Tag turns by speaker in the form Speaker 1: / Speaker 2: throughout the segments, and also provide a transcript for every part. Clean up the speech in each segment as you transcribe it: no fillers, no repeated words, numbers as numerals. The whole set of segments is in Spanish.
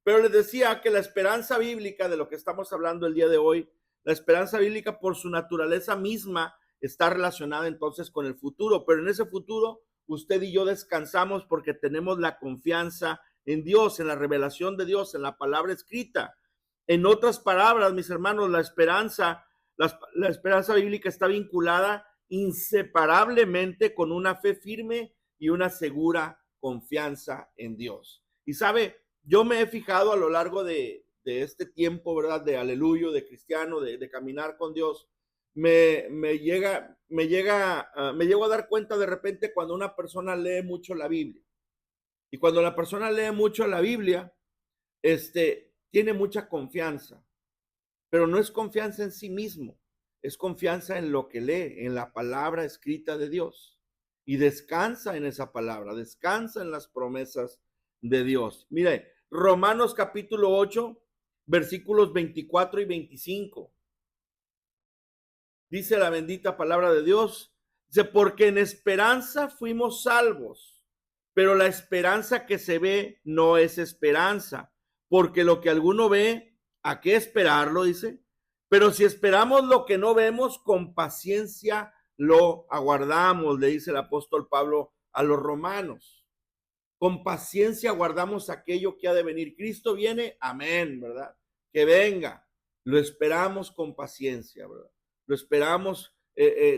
Speaker 1: Pero les decía que la esperanza bíblica, de lo que estamos hablando el día de hoy, la esperanza bíblica por su naturaleza misma está relacionada entonces con el futuro, pero en ese futuro usted y yo descansamos porque tenemos la confianza en Dios, en la revelación de Dios, en la palabra escrita. En otras palabras, mis hermanos, la esperanza bíblica está vinculada inseparablemente con una fe firme y una segura confianza en Dios. Y sabe, yo me he fijado a lo largo de este tiempo, ¿verdad? De aleluya, de cristiano, de caminar con Dios. Me llego a dar cuenta de repente cuando una persona lee mucho la Biblia. Y cuando la persona lee mucho la Biblia, tiene mucha confianza, pero no es confianza en sí mismo, es confianza en lo que lee, en la palabra escrita de Dios. Y descansa en esa palabra, descansa en las promesas de Dios. Mire, Romanos capítulo 8, versículos 24 y 25. Dice la bendita palabra de Dios, dice, porque en esperanza fuimos salvos, pero la esperanza que se ve no es esperanza, porque lo que alguno ve, ¿a qué esperarlo? Dice, pero si esperamos lo que no vemos, con paciencia lo aguardamos, le dice el apóstol Pablo a los romanos. Con paciencia aguardamos aquello que ha de venir. Cristo viene, amén, ¿verdad? Que venga. Lo esperamos con paciencia, ¿verdad? Lo esperamos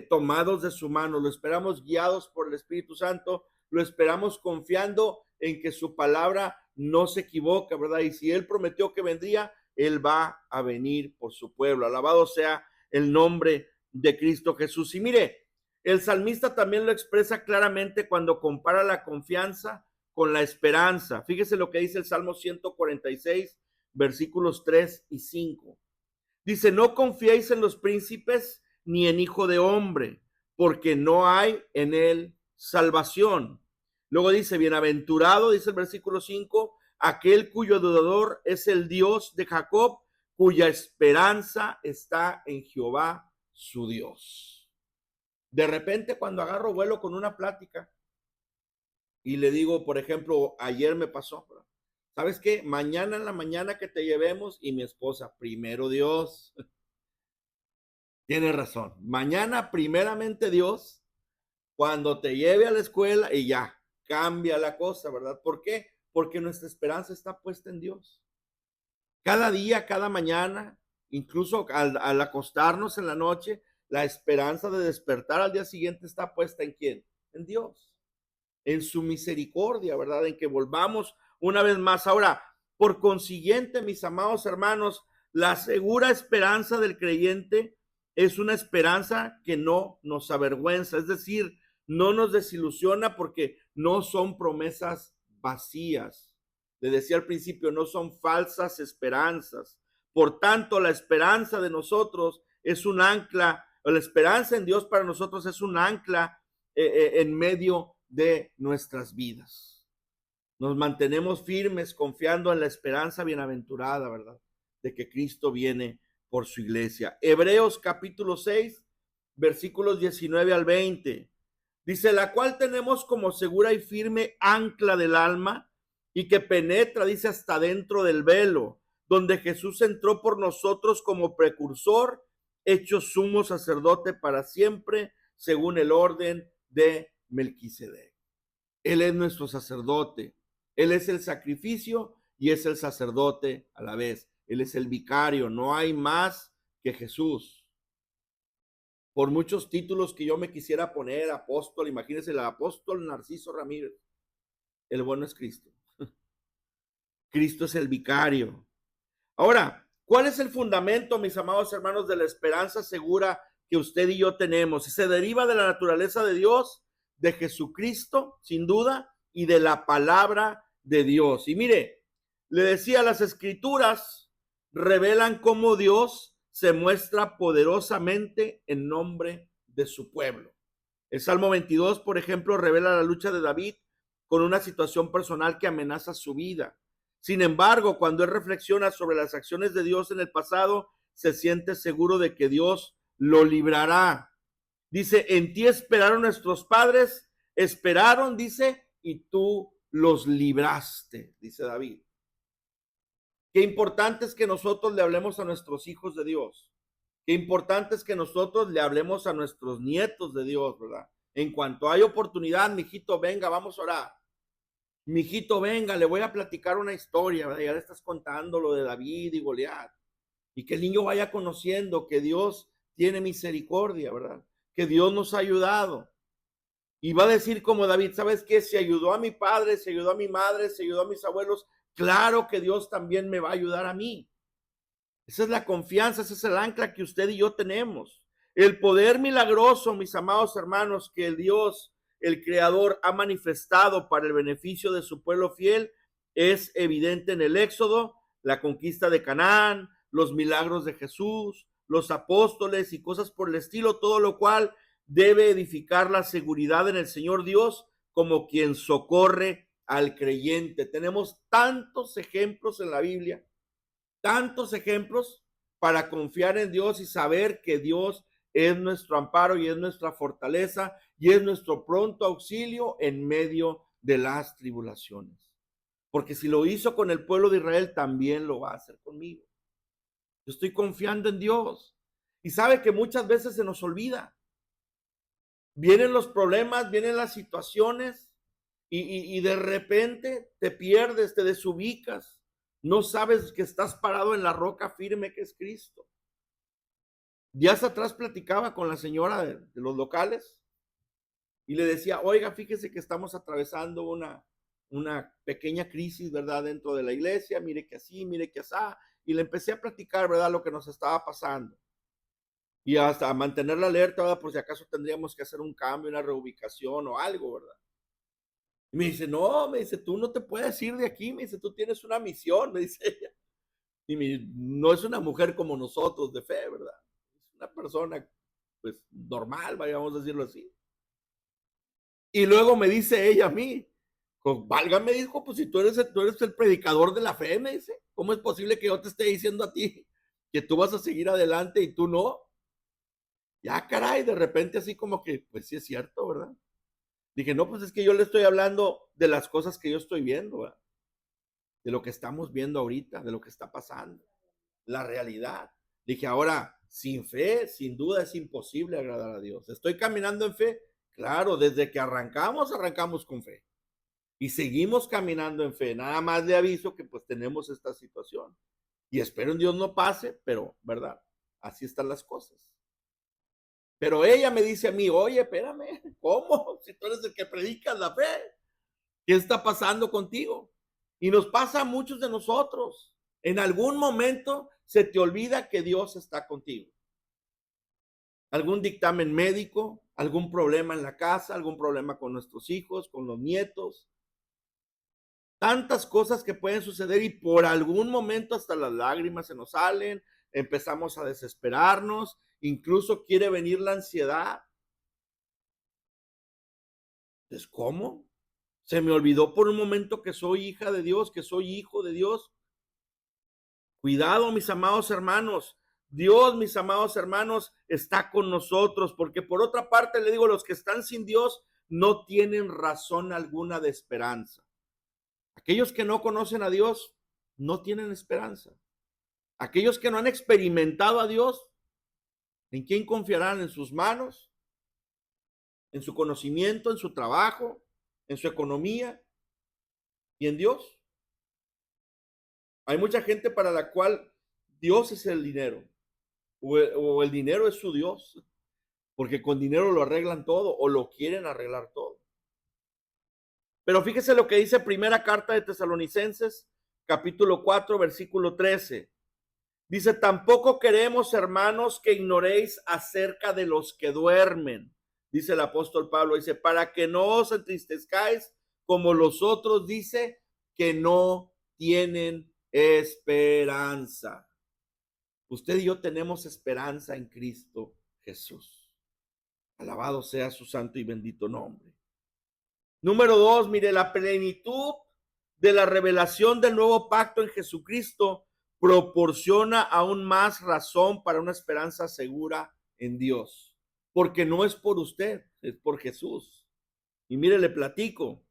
Speaker 1: tomados de su mano, lo esperamos guiados por el Espíritu Santo, lo esperamos confiando en que su palabra no se equivoca, ¿verdad? Y si Él prometió que vendría, Él va a venir por su pueblo. Alabado sea el nombre de Cristo Jesús. Y mire, el salmista también lo expresa claramente cuando compara la confianza con la esperanza. Fíjese lo que dice el Salmo 146, versículos 3 y 5. Dice, no confiéis en los príncipes ni en hijo de hombre, porque no hay en él salvación. Luego dice, bienaventurado, dice el versículo 5, aquel cuyo deudor es el Dios de Jacob, cuya esperanza está en Jehová, su Dios. De repente, cuando agarro vuelo con una plática y le digo, por ejemplo, ayer me pasó, ¿sabes qué? Mañana en la mañana que te llevemos, y mi esposa, primero Dios. Tiene razón. Mañana, primeramente Dios, cuando te lleve a la escuela y ya, cambia la cosa, ¿verdad? ¿Por qué? Porque nuestra esperanza está puesta en Dios. Cada día, cada mañana, incluso al acostarnos en la noche, la esperanza de despertar al día siguiente está puesta en ¿quién? En Dios, en su misericordia, ¿verdad? En que volvamos una vez más. Ahora, por consiguiente, mis amados hermanos, la segura esperanza del creyente es una esperanza que no nos avergüenza, es decir, no nos desilusiona porque no son promesas vacías. Le decía al principio, no son falsas esperanzas. Por tanto, la esperanza de nosotros es un ancla, o la esperanza en Dios para nosotros es un ancla en medio de nuestras vidas. Nos mantenemos firmes confiando en la esperanza bienaventurada, ¿verdad? De que Cristo viene por su iglesia. Hebreos capítulo 6, versículos 19 al 20. Dice, la cual tenemos como segura y firme ancla del alma y que penetra, dice, hasta dentro del velo, donde Jesús entró por nosotros como precursor, hecho sumo sacerdote para siempre, según el orden de Melquisedec. Él es nuestro sacerdote. Él es el sacrificio y es el sacerdote a la vez. Él es el vicario. No hay más que Jesús. Por muchos títulos que yo me quisiera poner, apóstol, imagínense el apóstol Narciso Ramírez. El bueno es Cristo. Cristo es el vicario. Ahora, ¿cuál es el fundamento, mis amados hermanos, de la esperanza segura que usted y yo tenemos? Se deriva de la naturaleza de Dios, de Jesucristo, sin duda, y de la palabra de Dios. Y mire, le decía, las escrituras revelan cómo Dios se muestra poderosamente en nombre de su pueblo. El Salmo 22, por ejemplo, revela la lucha de David con una situación personal que amenaza su vida. Sin embargo, cuando él reflexiona sobre las acciones de Dios en el pasado, se siente seguro de que Dios lo librará. Dice, en ti esperaron nuestros padres, esperaron, dice, y tú los libraste, dice David. Qué importante es que nosotros le hablemos a nuestros hijos de Dios. Qué importante es que nosotros le hablemos a nuestros nietos de Dios, ¿verdad? En cuanto hay oportunidad, mijito, venga, vamos a orar. Mijito, venga, le voy a platicar una historia, ¿verdad? Ya le estás contando lo de David y Goliat. Y que el niño vaya conociendo que Dios tiene misericordia, ¿verdad? Que Dios nos ha ayudado. Y va a decir como David, ¿sabes qué? Se ayudó a mi padre, se ayudó a mi madre, se ayudó a mis abuelos. Claro que Dios también me va a ayudar a mí. Esa es la confianza, ese es el ancla que usted y yo tenemos. El poder milagroso, mis amados hermanos, que el Dios, el Creador, ha manifestado para el beneficio de su pueblo fiel, es evidente en el Éxodo, la conquista de Canaán, los milagros de Jesús, los apóstoles y cosas por el estilo, todo lo cual debe edificar la seguridad en el Señor Dios como quien socorre al creyente. Tenemos tantos ejemplos en la Biblia, tantos ejemplos para confiar en Dios y saber que Dios es nuestro amparo y es nuestra fortaleza y es nuestro pronto auxilio en medio de las tribulaciones. Porque si lo hizo con el pueblo de Israel, también lo va a hacer conmigo. Yo estoy confiando en Dios. Y sabe que muchas veces se nos olvida. Vienen los problemas, vienen las situaciones y de repente te pierdes, te desubicas. No sabes que estás parado en la roca firme que es Cristo. Días atrás platicaba con la señora de los locales y le decía, oiga, fíjese que estamos atravesando una pequeña crisis, ¿verdad? Dentro de la iglesia, mire que así, mire que así. Y le empecé a platicar, ¿verdad? Lo que nos estaba pasando. Y hasta mantenerla alerta, ¿verdad? Por si acaso tendríamos que hacer un cambio, una reubicación o algo, ¿verdad? Y me dice, no, me dice, tú no te puedes ir de aquí, me dice, tú tienes una misión, me dice ella. Y no es una mujer como nosotros de fe, ¿verdad? Es una persona, pues, normal, vayamos a decirlo así. Y luego me dice ella a mí, pues, válgame, dijo, pues si tú eres el predicador de la fe, me dice, ¿cómo es posible que yo te esté diciendo a ti que tú vas a seguir adelante y tú no? Ya, caray, de repente así como que, pues sí es cierto, ¿verdad? Dije, no, pues es que yo le estoy hablando de las cosas que yo estoy viendo, ¿verdad? De lo que estamos viendo ahorita, de lo que está pasando, la realidad. Dije, ahora, sin fe, sin duda es imposible agradar a Dios. ¿Estoy caminando en fe? Claro, desde que arrancamos con fe. Y seguimos caminando en fe. Nada más le aviso que pues tenemos esta situación. Y espero en Dios no pase, pero, ¿verdad? Así están las cosas. Pero ella me dice a mí, oye, espérame, ¿cómo? Si tú eres el que predicas la fe, ¿qué está pasando contigo? Y nos pasa a muchos de nosotros. En algún momento se te olvida que Dios está contigo. Algún dictamen médico, algún problema en la casa, algún problema con nuestros hijos, con los nietos. Tantas cosas que pueden suceder y por algún momento hasta las lágrimas se nos salen, empezamos a desesperarnos, incluso quiere venir la ansiedad. Entonces, ¿cómo? Se me olvidó por un momento que soy hija de Dios, que soy hijo de Dios. Cuidado, mis amados hermanos. Dios, mis amados hermanos, está con nosotros, porque por otra parte le digo, los que están sin Dios no tienen razón alguna de esperanza. Aquellos que no conocen a Dios no tienen esperanza. Aquellos que no han experimentado a Dios, ¿en quién confiarán? ¿En sus manos? ¿En su conocimiento? ¿En su trabajo? ¿En su economía? ¿Y en Dios? Hay mucha gente para la cual Dios es el dinero o el dinero es su Dios, porque con dinero lo arreglan todo o lo quieren arreglar todo. Pero fíjese lo que dice primera carta de Tesalonicenses, capítulo 4, versículo 13. Dice, tampoco queremos, hermanos, que ignoréis acerca de los que duermen. Dice el apóstol Pablo, dice, para que no os entristezcáis como los otros, dice, que no tienen esperanza. Usted y yo tenemos esperanza en Cristo Jesús. Alabado sea su santo y bendito nombre. Número 2, mire, la plenitud de la revelación del nuevo pacto en Jesucristo proporciona aún más razón para una esperanza segura en Dios. Porque no es por usted, es por Jesús. Y mire, le platico.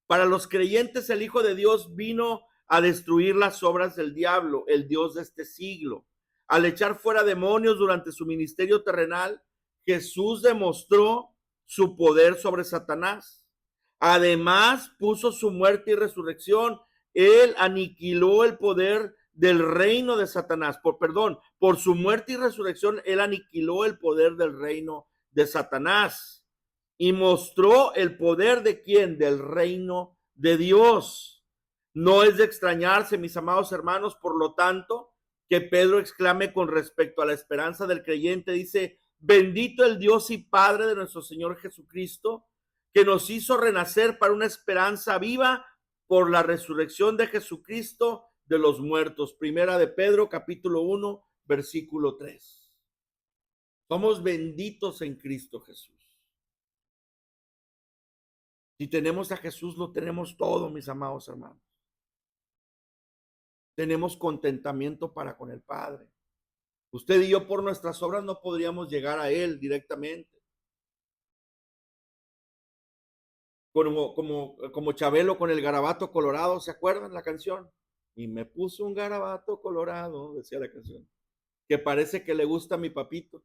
Speaker 1: Para los creyentes, el Hijo de Dios vino a destruir las obras del diablo, el Dios de este siglo. Al echar fuera demonios durante su ministerio terrenal, Jesús demostró su poder sobre Satanás. Además, puso su muerte y resurrección. Él aniquiló el poder del reino de Satanás. Por su muerte y resurrección, él aniquiló el poder del reino de Satanás y mostró el poder de quién, del reino de Dios. No es de extrañarse, mis amados hermanos, por lo tanto, que Pedro exclame con respecto a la esperanza del creyente, dice: bendito el Dios y Padre de nuestro Señor Jesucristo, que nos hizo renacer para una esperanza viva por la resurrección de Jesucristo de los muertos. Primera de Pedro, capítulo 1, versículo 3. Somos benditos en Cristo Jesús. Si tenemos a Jesús, lo tenemos todo, mis amados hermanos. Tenemos contentamiento para con el Padre. Usted y yo por nuestras obras no podríamos llegar a Él directamente. Como Chabelo con el garabato colorado, ¿se acuerdan la canción? Y me puso un garabato colorado, decía la canción, que parece que le gusta a mi papito.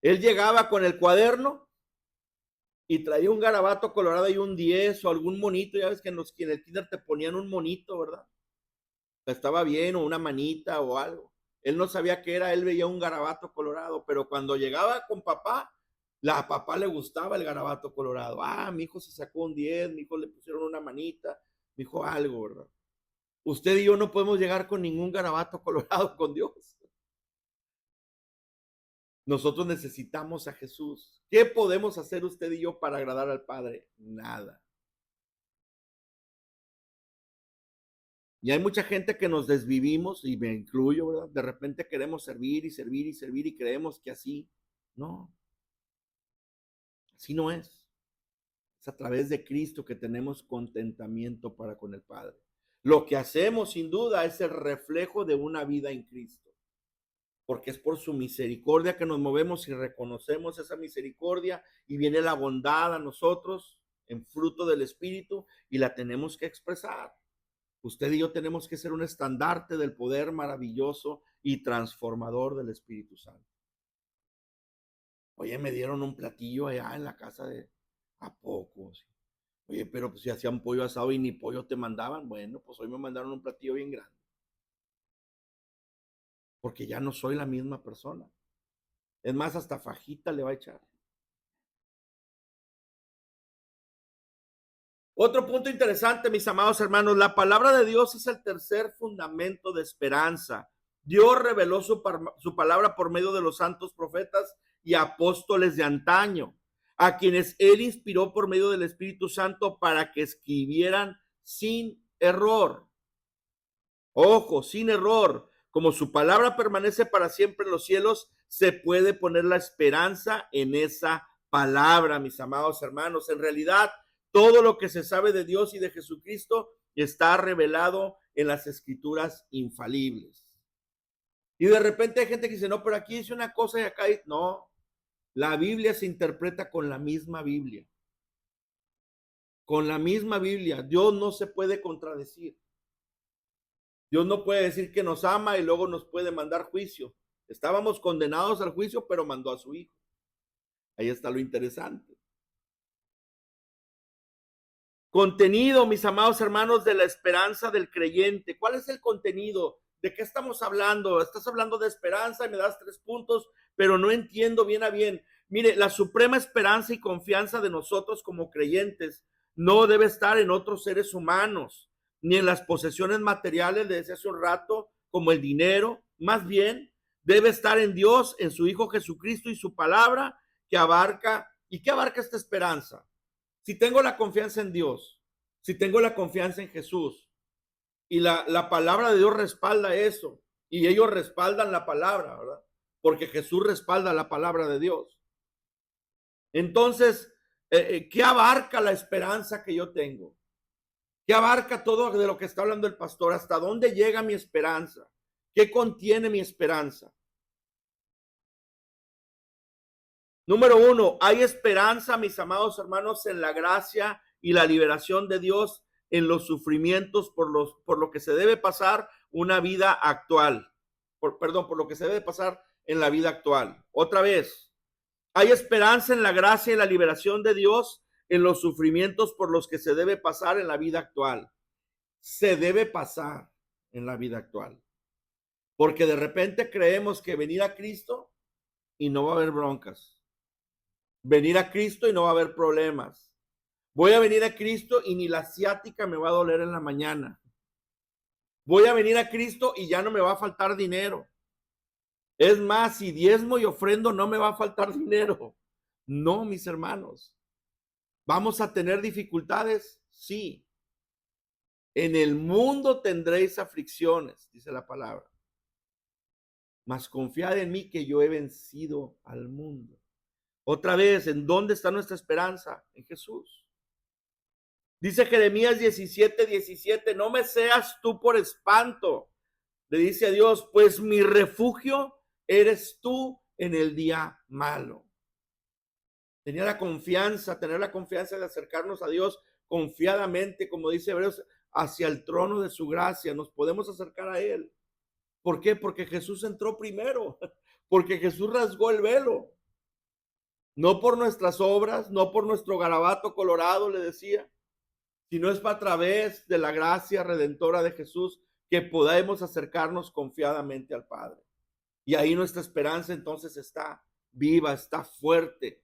Speaker 1: Él llegaba con el cuaderno y traía un garabato colorado y un 10 o algún monito. Ya ves que en el kinder te ponían un monito, ¿verdad? Estaba bien, o una manita o algo. Él no sabía qué era, él veía un garabato colorado, pero cuando llegaba con papá, a papá le gustaba el garabato colorado. Mi hijo se sacó un 10, mi hijo le pusieron una manita, mi hijo algo, ¿verdad? Usted y yo no podemos llegar con ningún garabato colorado con Dios. Nosotros necesitamos a Jesús. ¿Qué podemos hacer usted y yo para agradar al Padre? Nada. Y hay mucha gente que nos desvivimos, y me incluyo, ¿verdad? De repente queremos servir y servir y servir y creemos que así. No. Así no es. Es a través de Cristo que tenemos contentamiento para con el Padre. Lo que hacemos, sin duda, es el reflejo de una vida en Cristo. Porque es por su misericordia que nos movemos y reconocemos esa misericordia, y viene la bondad a nosotros en fruto del Espíritu, y la tenemos que expresar. Usted y yo tenemos que ser un estandarte del poder maravilloso y transformador del Espíritu Santo. Oye, me dieron un platillo allá en la casa de... ¿A poco? Oye, pero pues si hacían pollo asado y ni pollo te mandaban. Bueno, pues hoy me mandaron un platillo bien grande. Porque ya no soy la misma persona. Es más, hasta fajita le va a echar. Otro punto interesante, mis amados hermanos, la palabra de Dios es el tercer fundamento de esperanza. Dios reveló su palabra por medio de los santos profetas y apóstoles de antaño, a quienes él inspiró por medio del Espíritu Santo para que escribieran sin error. Ojo, sin error. Como su palabra permanece para siempre en los cielos, se puede poner la esperanza en esa palabra, mis amados hermanos. En realidad, todo lo que se sabe de Dios y de Jesucristo está revelado en las escrituras infalibles. Y de repente hay gente que dice, no, pero aquí dice una cosa y acá dice, no. La Biblia se interpreta con la misma Biblia. Con la misma Biblia. Dios no se puede contradecir. Dios no puede decir que nos ama y luego nos puede mandar juicio. Estábamos condenados al juicio, pero mandó a su Hijo. Ahí está lo interesante. Contenido, mis amados hermanos, de la esperanza del creyente. ¿Cuál es el contenido? ¿De qué estamos hablando? Estás hablando de esperanza y me das 3 puntos, pero no entiendo bien a bien. Mire, la suprema esperanza y confianza de nosotros como creyentes no debe estar en otros seres humanos, ni en las posesiones materiales de hace un rato, como el dinero. Más bien, debe estar en Dios, en su Hijo Jesucristo y su palabra, que abarca. ¿Y qué abarca esta esperanza? Si tengo la confianza en Dios, si tengo la confianza en Jesús, y la palabra de Dios respalda eso, y ellos respaldan la palabra, ¿verdad? Porque Jesús respalda la palabra de Dios. Entonces, ¿qué abarca la esperanza que yo tengo? ¿Qué abarca todo de lo que está hablando el pastor? ¿Hasta dónde llega mi esperanza? ¿Qué contiene mi esperanza? Número 1, hay esperanza, mis amados hermanos, en la gracia y la liberación de Dios en los sufrimientos por lo que se debe pasar una vida actual. Por lo que se debe pasar en la vida actual. Otra vez, hay esperanza en la gracia y la liberación de Dios en los sufrimientos por los que se debe pasar en la vida actual. Se debe pasar en la vida actual. Porque de repente creemos que venir a Cristo y no va a haber broncas. Venir a Cristo y no va a haber problemas. Voy a venir a Cristo y ni la ciática me va a doler en la mañana. Voy a venir a Cristo y ya no me va a faltar dinero. Es más, si diezmo y ofrendo no me va a faltar dinero. No, mis hermanos. ¿Vamos a tener dificultades? Sí. En el mundo tendréis aflicciones, dice la palabra. Mas confiad en mí que yo he vencido al mundo. Otra vez, ¿en dónde está nuestra esperanza? En Jesús. Dice Jeremías 17:17, no me seas tú por espanto. Le dice a Dios, pues mi refugio eres tú en el día malo. Tener la confianza de acercarnos a Dios confiadamente, como dice Hebreos, hacia el trono de su gracia. Nos podemos acercar a Él. ¿Por qué? Porque Jesús entró primero, porque Jesús rasgó el velo. No por nuestras obras, no por nuestro garabato colorado, le decía, sino es a través de la gracia redentora de Jesús que podemos acercarnos confiadamente al Padre. Y ahí nuestra esperanza entonces está viva, está fuerte.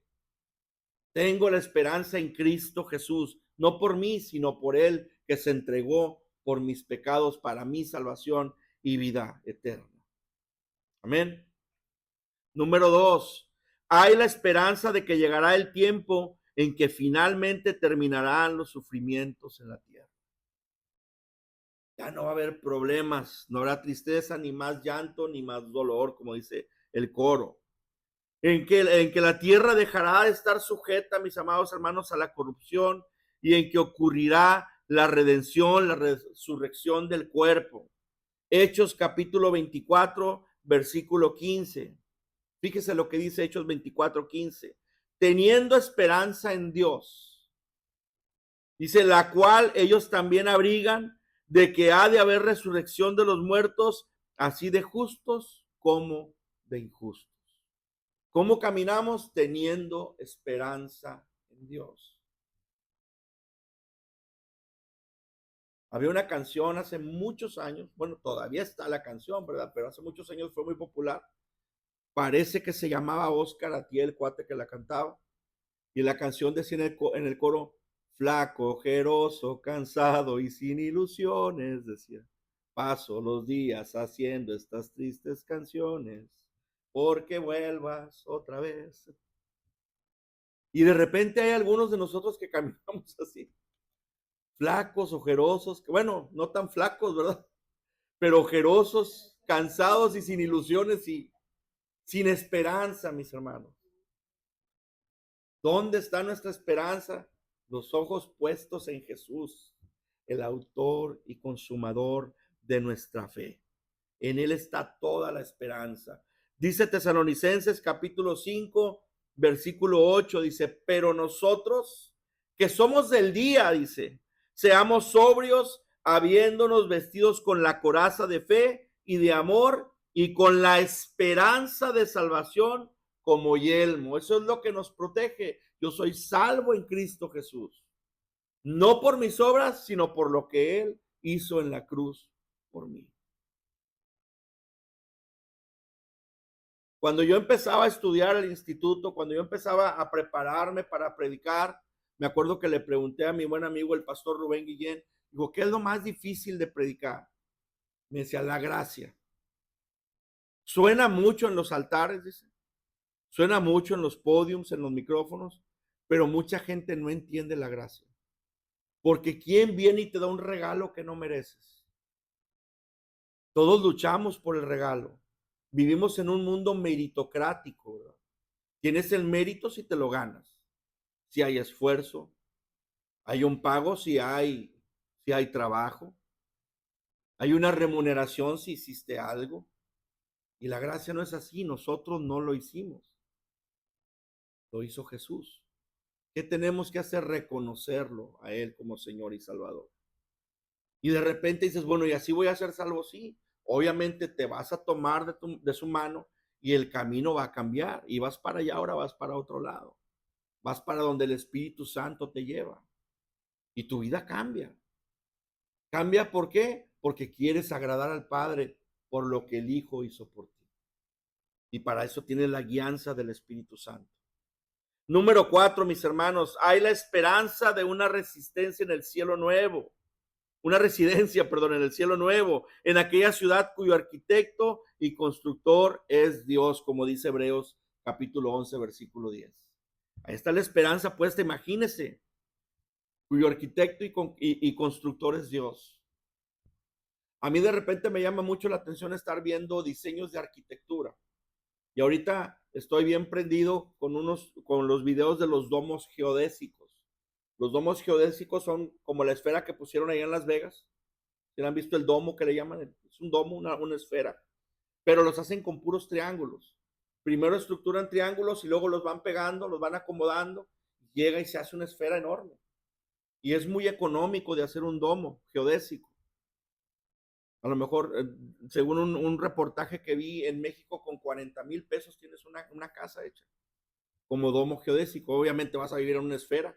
Speaker 1: Tengo la esperanza en Cristo Jesús, no por mí, sino por Él que se entregó por mis pecados para mi salvación y vida eterna. Amén. Número 2, hay la esperanza de que llegará el tiempo en que finalmente terminarán los sufrimientos en la tierra. Ya no va a haber problemas, no habrá tristeza, ni más llanto, ni más dolor, como dice el coro. En que la tierra dejará de estar sujeta, mis amados hermanos, a la corrupción, y en que ocurrirá la redención, la resurrección del cuerpo. Hechos capítulo 24, versículo 15. Fíjese lo que dice Hechos 24:15. Teniendo esperanza en Dios, dice, la cual ellos también abrigan, de que ha de haber resurrección de los muertos, así de justos como de injustos. ¿Cómo caminamos? Teniendo esperanza en Dios. Había una canción hace muchos años, bueno, todavía está la canción, ¿verdad? Pero hace muchos años fue muy popular. Parece que se llamaba Oscar Atiel, el cuate que la cantaba. Y la canción decía en el coro, flaco, ojeroso, cansado y sin ilusiones, decía. Paso los días haciendo estas tristes canciones, porque vuelvas otra vez. Y de repente hay algunos de nosotros que caminamos así, flacos, ojerosos, que bueno, no tan flacos, ¿verdad? Pero ojerosos, cansados y sin ilusiones y sin esperanza, mis hermanos. ¿Dónde está nuestra esperanza? Los ojos puestos en Jesús, el autor y consumador de nuestra fe. En Él está toda la esperanza. Dice Tesalonicenses capítulo 5, versículo 8, dice, pero nosotros que somos del día, dice, seamos sobrios, habiéndonos vestidos con la coraza de fe y de amor y con la esperanza de salvación como yelmo. Eso es lo que nos protege. Yo soy salvo en Cristo Jesús. No por mis obras, sino por lo que Él hizo en la cruz por mí. Cuando yo empezaba a estudiar el instituto, cuando yo empezaba a prepararme para predicar, me acuerdo que le pregunté a mi buen amigo, el pastor Rubén Guillén, digo, ¿qué es lo más difícil de predicar? Me decía, la gracia. Suena mucho en los altares, dice. Suena mucho en los podiums, en los micrófonos, pero mucha gente no entiende la gracia. Porque ¿quién viene y te da un regalo que no mereces? Todos luchamos por el regalo. Vivimos en un mundo meritocrático, ¿verdad? Tienes el mérito si te lo ganas, si hay esfuerzo, hay un pago si hay trabajo, hay una remuneración si hiciste algo. Y la gracia no es así, nosotros no lo hicimos, lo hizo Jesús. ¿Qué tenemos que hacer? Reconocerlo a Él como Señor y Salvador. Y de repente dices, bueno, ¿y así voy a ser salvo? Sí, obviamente te vas a tomar de su mano y el camino va a cambiar y vas para allá, ahora vas para otro lado, vas para donde el Espíritu Santo te lleva y tu vida cambia. ¿Cambia por qué? Porque quieres agradar al Padre por lo que el Hijo hizo por ti. Y para eso tienes la guianza del Espíritu Santo. Número 4, mis hermanos, hay la esperanza de una resistencia en el cielo nuevo. Una residencia, perdón, en el cielo nuevo, en aquella ciudad cuyo arquitecto y constructor es Dios, como dice Hebreos capítulo 11, versículo 10. Ahí está la esperanza puesta, imagínese, cuyo arquitecto y constructor es Dios. A mí de repente me llama mucho la atención estar viendo diseños de arquitectura. Y ahorita estoy bien prendido con los videos de los domos geodésicos. Los domos geodésicos son como la esfera que pusieron ahí en Las Vegas. ¿Sí han visto el domo que le llaman? Es un domo, una esfera. Pero los hacen con puros triángulos. Primero estructuran triángulos y luego los van pegando, los van acomodando. Llega y se hace una esfera enorme. Y es muy económico de hacer un domo geodésico. A lo mejor, según un reportaje que vi en México, con 40,000 pesos tienes una casa hecha como domo geodésico. Obviamente vas a vivir en una esfera.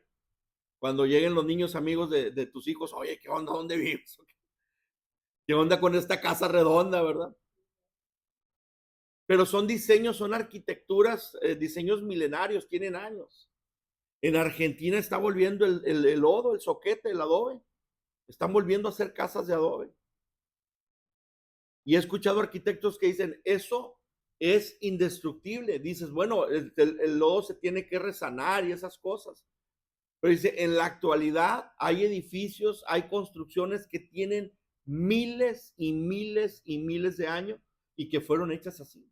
Speaker 1: Cuando lleguen los niños amigos de tus hijos, oye, ¿qué onda? ¿Dónde vives? ¿Qué onda con esta casa redonda, verdad? Pero son diseños, son arquitecturas, diseños milenarios, tienen años. En Argentina está volviendo el lodo, el zoquete, el adobe. Están volviendo a hacer casas de adobe. Y he escuchado arquitectos que dicen, eso es indestructible. Dices, bueno, el lodo se tiene que resanar y esas cosas. Pero dice, en la actualidad hay edificios, hay construcciones que tienen miles y miles y miles de años y que fueron hechas así.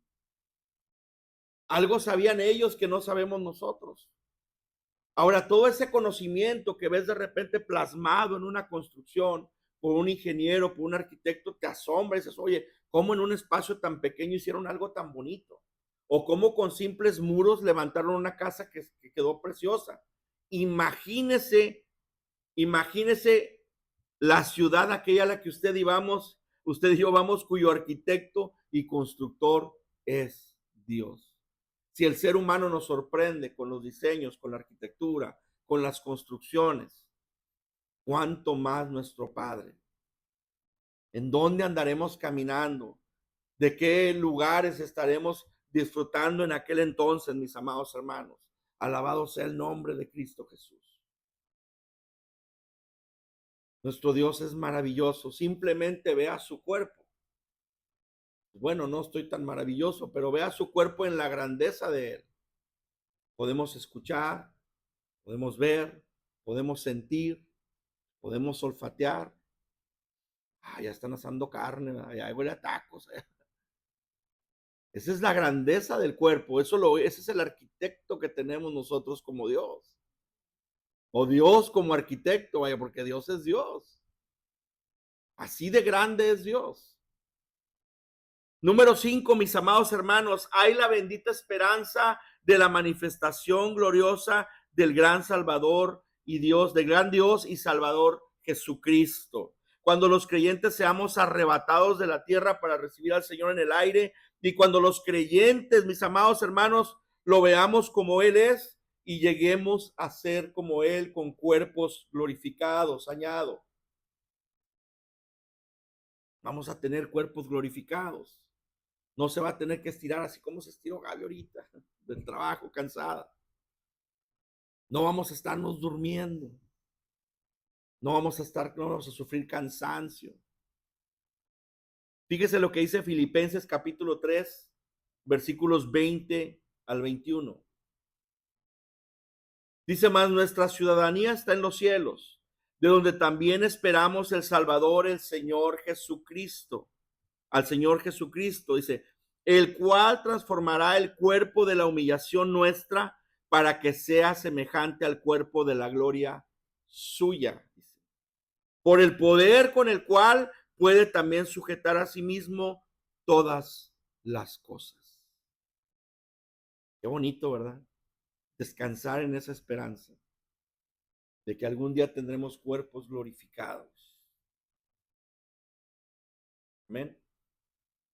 Speaker 1: Algo sabían ellos que no sabemos nosotros. Ahora, todo ese conocimiento que ves de repente plasmado en una construcción por un ingeniero, por un arquitecto, te asombra y dices, oye, ¿cómo en un espacio tan pequeño hicieron algo tan bonito? O cómo con simples muros levantaron una casa que quedó preciosa. Imagínese, imagínese la ciudad aquella a la que usted y yo vamos, cuyo arquitecto y constructor es Dios. Si el ser humano nos sorprende con los diseños, con la arquitectura, con las construcciones, ¿cuánto más nuestro Padre? ¿En dónde andaremos caminando? ¿De qué lugares estaremos disfrutando en aquel entonces, mis amados hermanos? Alabado sea el nombre de Cristo Jesús. Nuestro Dios es maravilloso. Simplemente vea su cuerpo. Bueno, no estoy tan maravilloso, pero vea su cuerpo en la grandeza de Él. Podemos escuchar, podemos ver, podemos sentir, podemos olfatear. Ya están asando carne, ya huele a tacos. Esa es la grandeza del cuerpo. Ese es el arquitecto que tenemos nosotros como Dios. O Dios como arquitecto, vaya, porque Dios es Dios. Así de grande es Dios. Número 5, mis amados hermanos, hay la bendita esperanza de la manifestación gloriosa del gran Salvador y Dios, del gran Dios y Salvador Jesucristo. Cuando los creyentes seamos arrebatados de la tierra para recibir al Señor en el aire, y cuando los creyentes, mis amados hermanos, lo veamos como Él es y lleguemos a ser como Él con cuerpos glorificados, añado. Vamos a tener cuerpos glorificados. No se va a tener que estirar así como se estiró Gaby ahorita del trabajo, cansada. No vamos a estarnos durmiendo. No vamos a sufrir cansancio. Fíjese lo que dice Filipenses capítulo 3, versículos 20 al 21. Dice más, nuestra ciudadanía está en los cielos, de donde también esperamos el Salvador, el Señor Jesucristo. Al Señor Jesucristo, dice, el cual transformará el cuerpo de la humillación nuestra para que sea semejante al cuerpo de la gloria suya. Dice, por el poder con el cual puede también sujetar a sí mismo todas las cosas. Qué bonito, ¿verdad? Descansar en esa esperanza de que algún día tendremos cuerpos glorificados. Amén.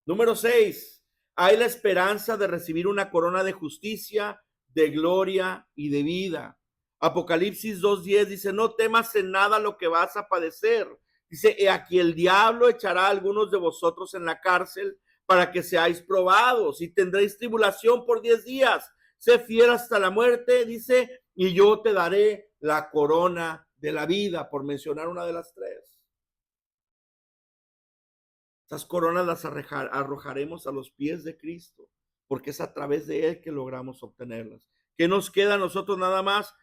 Speaker 1: Número 6. Hay la esperanza de recibir una corona de justicia, de gloria y de vida. Apocalipsis 2:10 dice, no temas en nada lo que vas a padecer. Dice, he aquí el diablo echará a algunos de vosotros en la cárcel para que seáis probados y tendréis tribulación por 10 días. Sé fiel hasta la muerte, dice, y yo te daré la corona de la vida, por mencionar una de las tres. Esas coronas las arrojaremos a los pies de Cristo, porque es a través de Él que logramos obtenerlas. ¿Qué nos queda a nosotros nada más?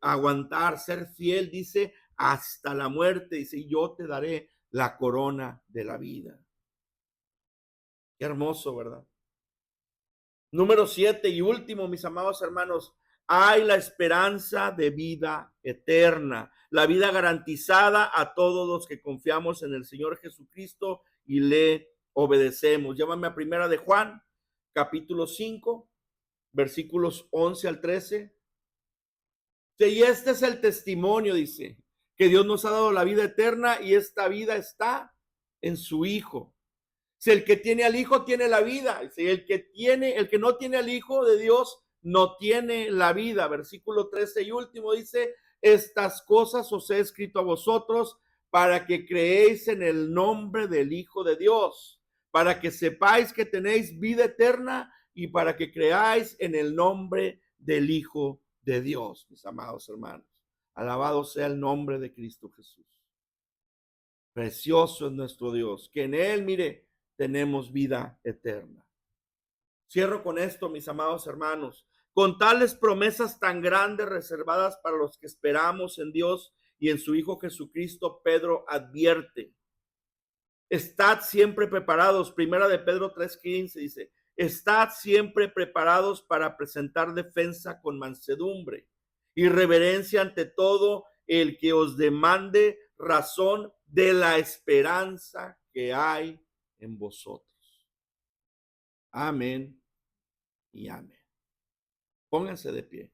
Speaker 1: Aguantar, ser fiel, dice, hasta la muerte. Dice, yo te daré la corona de la vida. Qué hermoso, ¿verdad? Número 7 y último, mis amados hermanos, hay la esperanza de vida eterna, la vida garantizada a todos los que confiamos en el Señor Jesucristo y le obedecemos. Llévame a primera de Juan, capítulo 5, versículos 11 al 13. Y este es el testimonio, dice, que Dios nos ha dado la vida eterna y esta vida está en su Hijo. Si el que tiene al Hijo tiene la vida, si el que no tiene al Hijo de Dios no tiene la vida. Versículo 13 y último dice, estas cosas os he escrito a vosotros para que creéis en el nombre del Hijo de Dios, para que sepáis que tenéis vida eterna y para que creáis en el nombre del Hijo de Dios, mis amados hermanos. Alabado sea el nombre de Cristo Jesús. Precioso es nuestro Dios, que en Él, mire, tenemos vida eterna. Cierro con esto, mis amados hermanos. Con tales promesas tan grandes reservadas para los que esperamos en Dios y en su Hijo Jesucristo, Pedro advierte, estad siempre preparados. Primera de Pedro 3:15 dice, estad siempre preparados para presentar defensa con mansedumbre y reverencia ante todo el que os demande razón de la esperanza que hay en vosotros. Amén y amén. Pónganse de pie.